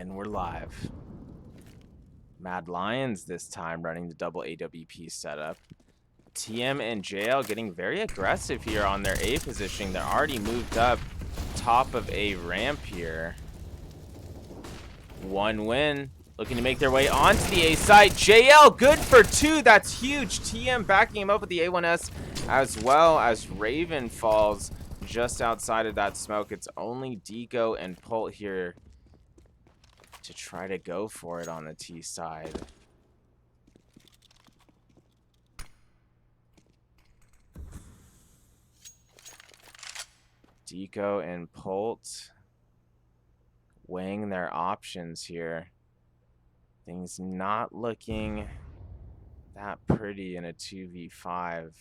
And we're live. Mad Lions this time running the double AWP setup. TM and JL getting very aggressive here on their A positioning. They're already moved up top of a ramp here. One win. Looking to make their way onto the A side. JL good for 2. That's huge. TM backing him up with the A1S as well as Raven falls just outside of that smoke. It's only Deco and Pult here to try to go for it on the T side. Deco and Pult weighing their options here. Things not looking that pretty in a 2v5.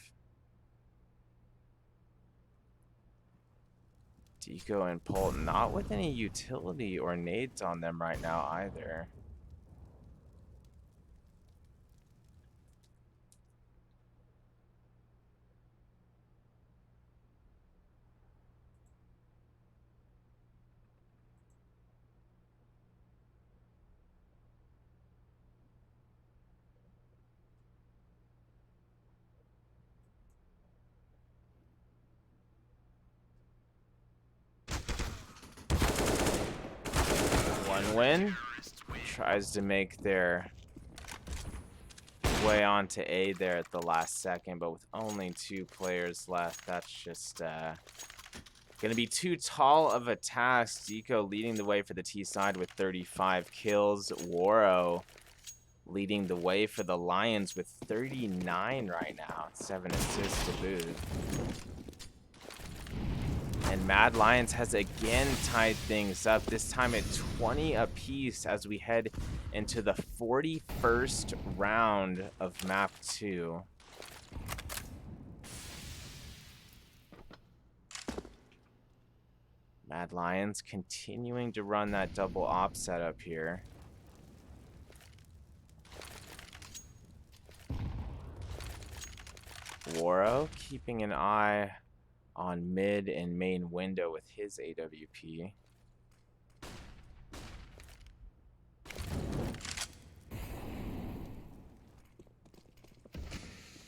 Deco and Pult not with any utility or nades on them right now either. One win. Tries to make their way onto A there at the last second, but with only 2 players left, that's just gonna be too tall of a task. Deco leading the way for the T side with 35 kills. Waro leading the way for the Lions with 39 right now. 7 assists to boot. And Mad Lions has again tied things up, this time at 20 apiece as we head into the 41st round of map 2. Mad Lions continuing to run that double op setup here. Waro keeping an eye on mid and main window with his AWP.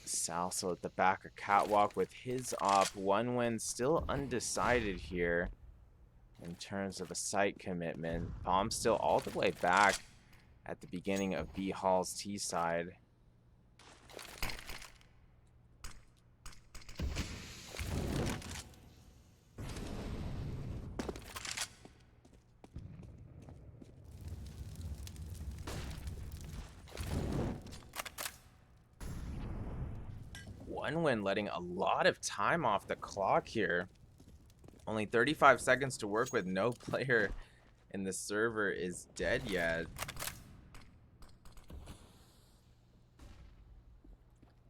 Salso at the back of Catwalk with his op. One win, still undecided here in terms of a site commitment. Bomb still all the way back at the beginning of B Hall's T side. One win letting a lot of time off the clock here. Only 35 seconds to work with. No player in the server is dead yet.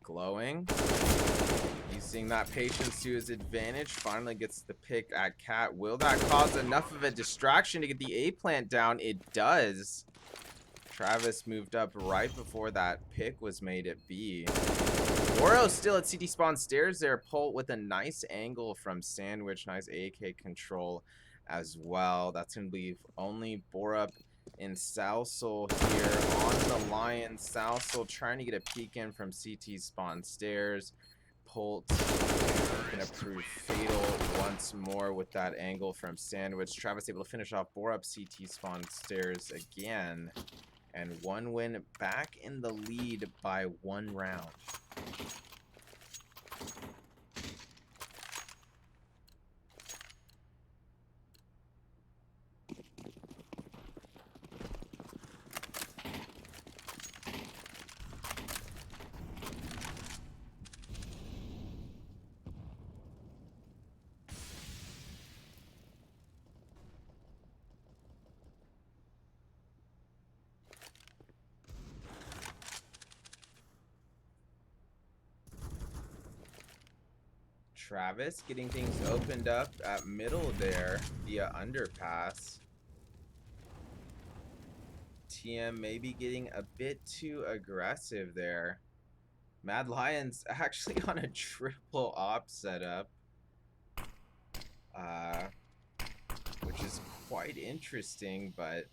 Glowing. He's seeing that patience to his advantage. Finally gets the pick at Cat. Will that cause enough of a distraction to get the A plant down? It does. Travis moved up right before that pick was made at B. Waro still at CT spawn stairs there. Pult with a nice angle from Sandwich. Nice AK control as well. That's going to leave only Borup and Salsol here on the Lion. Salsol trying to get a peek in from CT spawn stairs. Pult going to prove fatal once more with that angle from Sandwich. Travis able to finish off Borup CT spawn stairs again. And one win back in the lead by 1 round. Travis getting things opened up at middle there via underpass. TM maybe getting a bit too aggressive there. Mad Lions actually on a triple op setup, which is quite interesting, but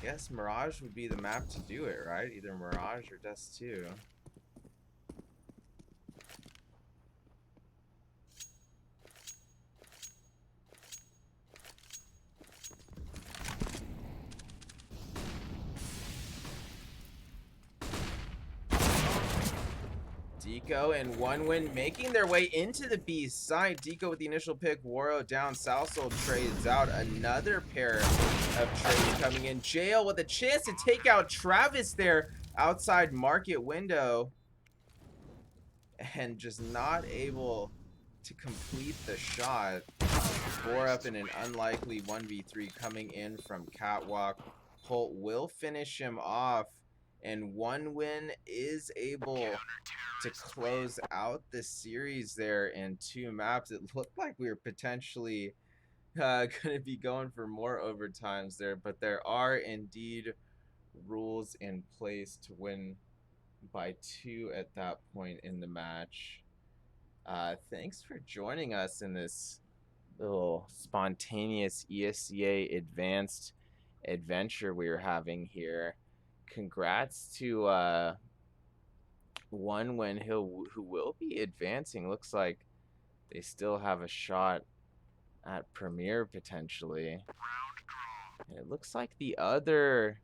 guess Mirage would be the map to do it, right? Either Mirage or Dust 2. Deco and One Win making their way into the B side. Deco with the initial pick. Waro down. Salsoul trades out. Another pair of trades coming in. Jail with a chance to take out Travis there outside market window. And just not able to complete the shot. 4 up in an unlikely 1v3 coming in from Catwalk. Holt will finish him off. And One Win is able to close out the series there in 2 maps. It looked like we were potentially going to be going for more overtimes there, but there are indeed rules in place to win by 2 at that point in the match. Thanks for joining us in this little spontaneous ESCA advanced adventure we are having here. Congrats to One Win who will be advancing. Looks like they still have a shot at Premier potentially. And it looks like the other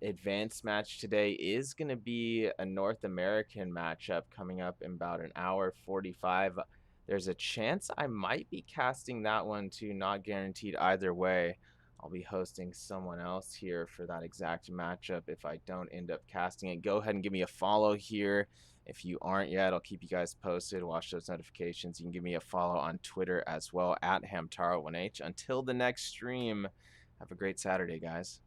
advanced match today is going to be a North American matchup coming up in about an hour 45. There's a chance I might be casting that one too, not guaranteed either way. I'll be hosting someone else here for that exact matchup if I don't end up casting it. Go ahead and give me a follow here. If you aren't yet, I'll keep you guys posted. Watch those notifications. You can give me a follow on Twitter as well, at Hamtaro1H. Until the next stream, have a great Saturday, guys.